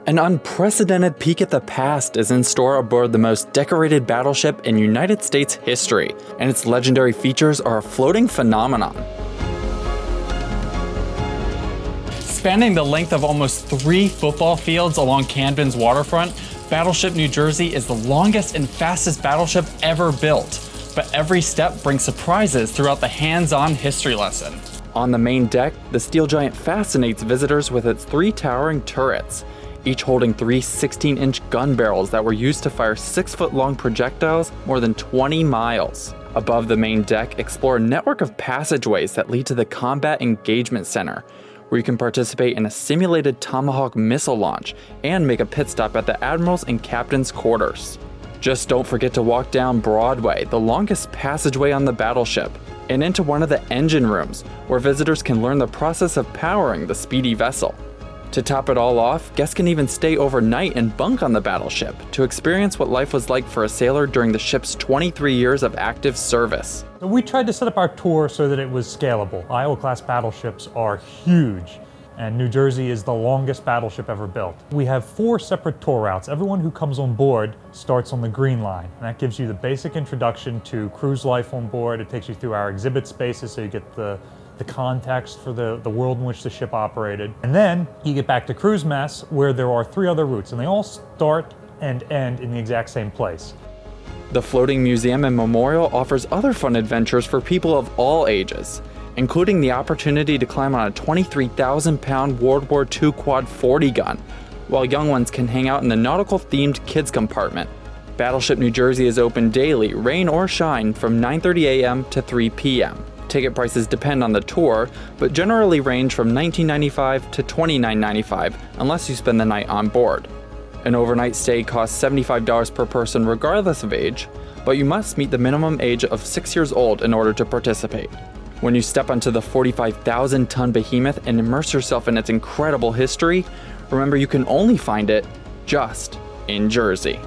An unprecedented peek at the past is in store aboard the most decorated battleship in United States history, and its legendary features are a floating phenomenon. Spanning the length of almost 3 football fields along Camden's waterfront, Battleship New Jersey is the longest and fastest battleship ever built, but every step brings surprises throughout the hands-on history lesson. On the main deck, the steel giant fascinates visitors with its 3 towering turrets, each holding 3 16-inch gun barrels that were used to fire 6-foot-long projectiles more than 20 miles. Above the main deck, explore a network of passageways that lead to the Combat Engagement Center, where you can participate in a simulated Tomahawk missile launch and make a pit stop at the Admiral's and Captain's quarters. Just don't forget to walk down Broadway, the longest passageway on the battleship, and into one of the engine rooms, where visitors can learn the process of powering the speedy vessel. To top it all off, guests can even stay overnight and bunk on the battleship to experience what life was like for a sailor during the ship's 23 years of active service. So we tried to set up our tour so that it was scalable. Iowa-class battleships are huge, and New Jersey is the longest battleship ever built. We have 4 separate tour routes. Everyone who comes on board starts on the Green Line, and that gives you the basic introduction to cruise life on board. It takes you through our exhibit spaces so you get the context for the world in which the ship operated. And then you get back to cruise mess, where there are 3 other routes, and they all start and end in the exact same place. The floating museum and memorial offers other fun adventures for people of all ages, including the opportunity to climb on a 23,000-pound World War II Quad 40 gun, while young ones can hang out in the nautical-themed kids compartment. Battleship New Jersey is open daily, rain or shine, from 9:30 a.m. to 3 p.m. Ticket prices depend on the tour, but generally range from $19.95 to $29.95 unless you spend the night on board. An overnight stay costs $75 per person regardless of age, but you must meet the minimum age of 6 years old in order to participate. When you step onto the 45,000-ton behemoth and immerse yourself in its incredible history, remember you can only find it just in Jersey.